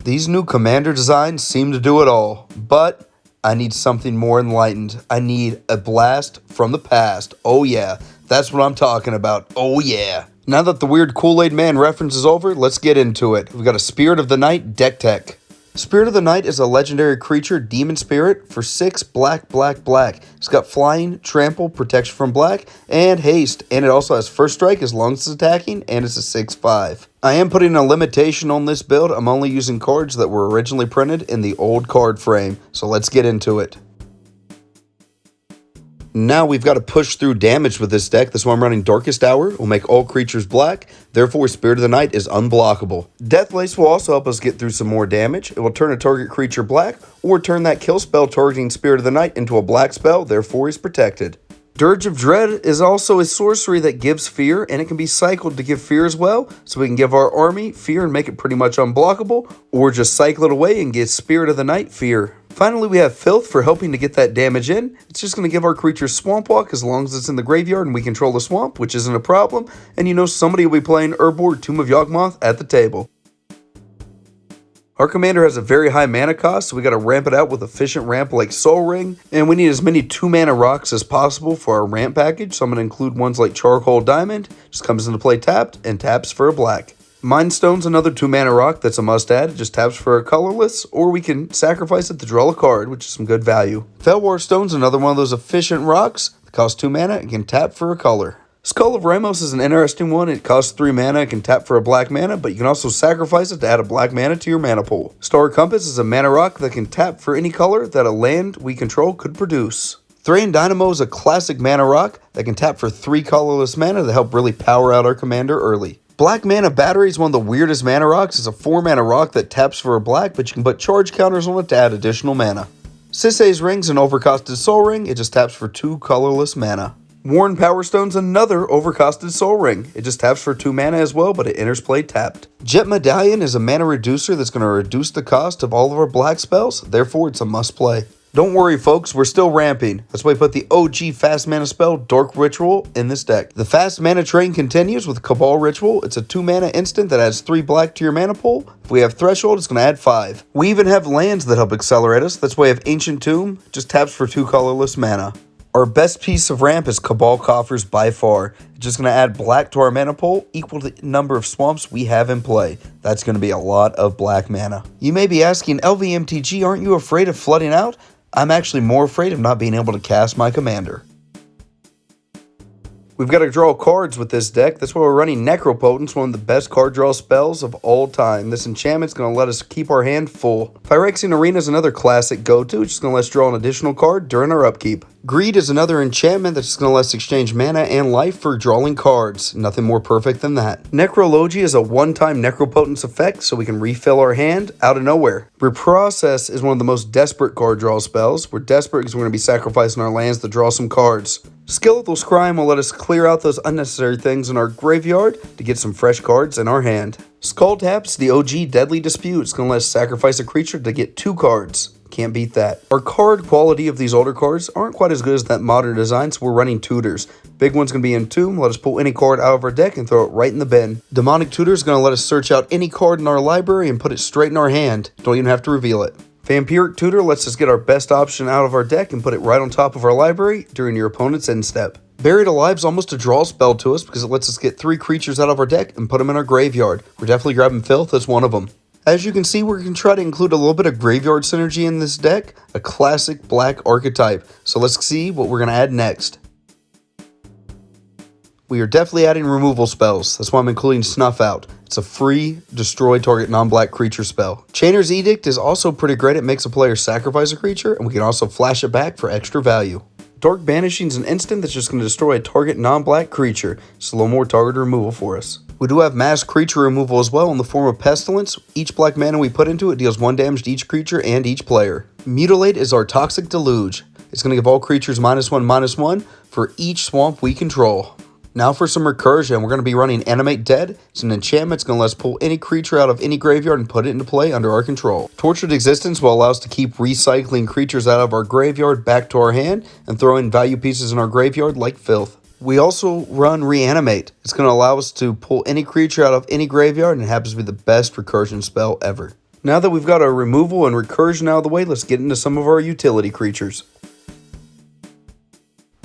These new commander designs seem to do it all, but I need something more enlightened. I need a blast from the past. Oh yeah, that's what I'm talking about. Oh yeah. Now that the weird Kool-Aid Man reference is over, let's get into it. We've got a Spirit of the Night Decktech. Spirit of the Night is a legendary creature, demon spirit, for 6 black. It's got flying, trample, protection from black, and haste, and it also has first strike as long as it's attacking, and it's a 6/5. I am putting a limitation on this build. I'm only using cards that were originally printed in the old card frame, so let's get into it. Now we've got to push through damage with this deck. That's why I'm running Darkest Hour. We'll make all creatures black. Therefore, Spirit of the Night is unblockable. Deathlace will also help us get through some more damage. It will turn a target creature black, or turn that kill spell targeting Spirit of the Night into a black spell. Therefore, he's protected. Dirge of Dread is also a sorcery that gives fear, and it can be cycled to give fear as well. So we can give our army fear and make it pretty much unblockable, or just cycle it away and get Spirit of the Night fear. Finally, we have Filth for helping to get that damage in. It's just going to give our creature Swamp Walk as long as it's in the graveyard and we control the swamp, which isn't a problem. And you know somebody will be playing Urborg Tomb of Yawgmoth at the table. Our commander has a very high mana cost, so we got to ramp it out with efficient ramp like Soul Ring. And we need as many 2-mana rocks as possible for our ramp package, so I'm going to include ones like Charcoal Diamond. Just comes into play tapped, and taps for a black. Mind Stone's another 2-mana rock that's a must-add. It just taps for a colorless, or we can sacrifice it to draw a card, which is some good value. Felwar Stone's another one of those efficient rocks. It costs 2 mana and can tap for a color. Skull of Ramos is an interesting one. It costs 3 mana, it can tap for a black mana, but you can also sacrifice it to add a black mana to your mana pool. Star Compass is a mana rock that can tap for any color that a land we control could produce. Thrain Dynamo is a classic mana rock that can tap for 3 colorless mana to help really power out our commander early. Black Mana Battery is one of the weirdest mana rocks. It's a 4-mana rock that taps for a black, but you can put charge counters on it to add additional mana. Sisay's Ring's an overcosted Soul Ring. It just taps for 2 colorless mana. Worn Power Stone's another overcosted Soul Ring. It just taps for 2 mana as well, but it enters play tapped. Jet Medallion is a mana reducer that's going to reduce the cost of all of our black spells. Therefore, it's a must play. Don't worry, folks, we're still ramping. That's why I put the OG fast mana spell, Dark Ritual, in this deck. The fast mana train continues with Cabal Ritual. It's a 2-mana instant that adds 3 black to your mana pool. If we have Threshold, it's going to add 5. We even have lands that help accelerate us. That's why I have Ancient Tomb, just taps for 2 colorless mana. Our best piece of ramp is Cabal Coffers by far. It's just going to add black to our mana pool, equal to the number of swamps we have in play. That's going to be a lot of black mana. You may be asking, LVMTG, aren't you afraid of flooding out? I'm actually more afraid of not being able to cast my commander. We've got to draw cards with this deck. That's why we're running Necropotence, one of the best card draw spells of all time. This enchantment's going to let us keep our hand full. Phyrexian Arena is another classic go-to. It's just going to let us draw an additional card during our upkeep. Greed is another enchantment that's just going to let us exchange mana and life for drawing cards. Nothing more perfect than that. Necrology is a one-time Necropotence effect, so we can refill our hand out of nowhere. Reprocess is one of the most desperate card draw spells. We're desperate because we're going to be sacrificing our lands to draw some cards. Skeletal Scrying will let us clear out those unnecessary things in our graveyard to get some fresh cards in our hand. Skull Taps, the OG Deadly Dispute. It's going to let us sacrifice a creature to get 2 cards. Can't beat that. Our card quality of these older cards aren't quite as good as that modern design, so we're running Tutors. Big one's going to be Entomb. Let us pull any card out of our deck and throw it right in the bin. Demonic Tutor is going to let us search out any card in our library and put it straight in our hand. Don't even have to reveal it. Vampiric Tutor lets us get our best option out of our deck and put it right on top of our library during your opponent's end step. Buried Alive is almost a draw spell to us because it lets us get 3 creatures out of our deck and put them in our graveyard. We're definitely grabbing Filth as one of them. As you can see, we're going to try to include a little bit of graveyard synergy in this deck, a classic black archetype. So let's see what we're going to add next. We are definitely adding removal spells. That's why I'm including Snuff Out. It's a free, destroy target non-black creature spell. Chainer's Edict is also pretty great. It makes a player sacrifice a creature, and we can also flash it back for extra value. Dark Banishing is an instant that's just going to destroy a target non-black creature. It's a little more target removal for us. We do have mass creature removal as well in the form of Pestilence. Each black mana we put into it deals 1 damage to each creature and each player. Mutilate is our Toxic Deluge. It's going to give all creatures -1/-1 for each swamp we control. Now for some recursion, we're going to be running Animate Dead. It's an enchantment. It's going to let us pull any creature out of any graveyard and put it into play under our control. Tortured Existence will allow us to keep recycling creatures out of our graveyard back to our hand and throw in value pieces in our graveyard like Filth. We also run Reanimate. It's going to allow us to pull any creature out of any graveyard, and it happens to be the best recursion spell ever. Now that we've got our removal and recursion out of the way, let's get into some of our utility creatures.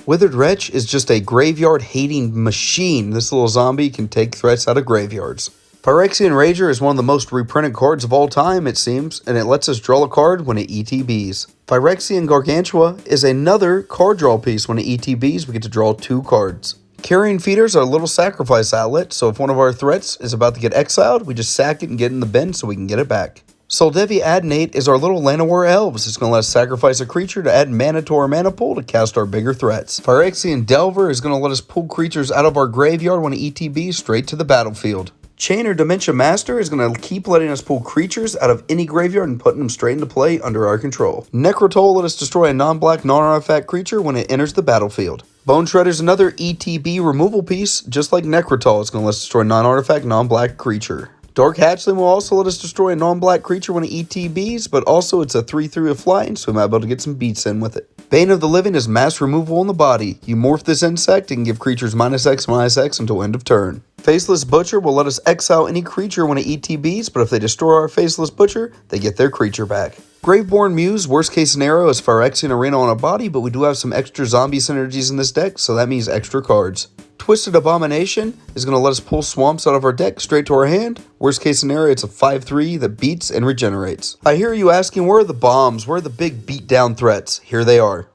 Withered Wretch is just a graveyard-hating machine. This little zombie can take threats out of graveyards. Phyrexian Rager is one of the most reprinted cards of all time, it seems, and it lets us draw a card when it ETBs. Phyrexian Gargantua is another card draw piece. When it ETBs, we get to draw 2 cards. Carrion Feeders are a little sacrifice outlet, so if one of our threats is about to get exiled, we just sack it and get in the bin so we can get it back. Soldevi Adnate is our little Llanowar Elves. It's going to let us sacrifice a creature to add mana to our mana pool to cast our bigger threats. Phyrexian Delver is going to let us pull creatures out of our graveyard when it ETBs straight to the battlefield. Chainer Dementia Master is going to keep letting us pull creatures out of any graveyard and putting them straight into play under our control. Necrotol let us destroy a non-black, non-artifact creature when it enters the battlefield. Bone Shredder is another ETB removal piece, just like Necrotol. It's going to let us destroy a non-artifact, non-black creature. Dark Hatchling will also let us destroy a non-black creature when it ETBs, but also it's a 3/3 with flying, so we might be able to get some beats in with it. Bane of the Living is mass removal in the body. You morph this insect and give creatures -X/-X until end of turn. Faceless Butcher will let us exile any creature when it ETBs, but if they destroy our Faceless Butcher, they get their creature back. Graveborn Muse, worst case scenario, is Phyrexian Arena on a body, but we do have some extra zombie synergies in this deck, so that means extra cards. Twisted Abomination is going to let us pull swamps out of our deck straight to our hand. Worst case scenario, it's a 5/3 that beats and regenerates. I hear you asking, where are the bombs? Where are the big beatdown threats? Here they are.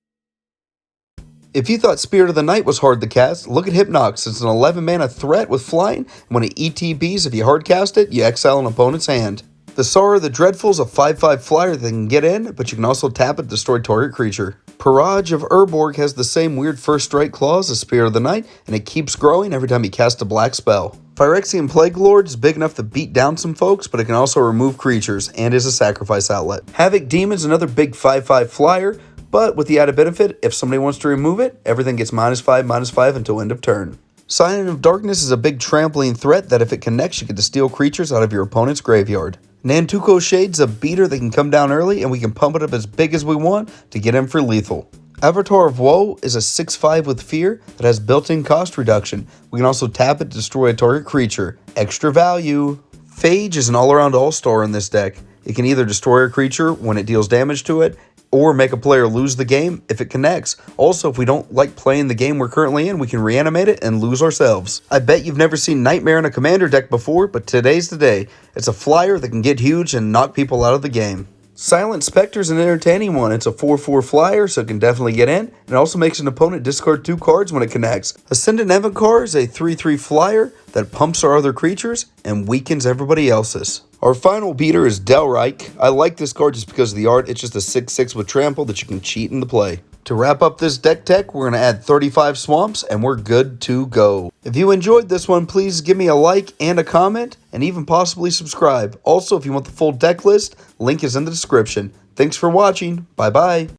If you thought Spirit of the Night was hard to cast, look at Hypnox. It's an 11 mana threat with flying, and when it ETBs, if you hardcast it, you exile an opponent's hand. The Sorrow of the Dreadful is a 5/5 flyer that can get in, but you can also tap it to destroy target creature. Pirage of Urborg has the same weird first strike clause as Spirit of the Night, and it keeps growing every time you cast a black spell. Phyrexian Plague Lord is big enough to beat down some folks, but it can also remove creatures, and is a sacrifice outlet. Havoc Demon is another big 5/5 flyer, but with the added benefit, if somebody wants to remove it, everything gets -5/-5 until end of turn. Silent of Darkness is a big trampling threat that if it connects, you get to steal creatures out of your opponent's graveyard. Nantuko Shade's a beater that can come down early, and we can pump it up as big as we want to get him for lethal. Avatar of Woe is a 6/5 with Fear that has built-in cost reduction. We can also tap it to destroy a target creature. Extra value. Phage is an all-around all-star in this deck. It can either destroy a creature when it deals damage to it, or make a player lose the game if it connects. Also, if we don't like playing the game we're currently in, we can reanimate it and lose ourselves. I bet you've never seen Nightmare in a Commander deck before, but today's the day. It's a flyer that can get huge and knock people out of the game. Silent Spectre's an entertaining one. It's a 4/4 flyer, so it can definitely get in. It also makes an opponent discard 2 cards when it connects. Ascendant Evancar is a 3/3 flyer that pumps our other creatures and weakens everybody else's. Our final beater is Delreich. I like this card just because of the art. It's just a 6/6 with trample that you can cheat in the play. To wrap up this deck tech, we're going to add 35 swamps and we're good to go. If you enjoyed this one, please give me a like and a comment and even possibly subscribe. Also, if you want the full deck list, link is in the description. Thanks for watching. Bye bye.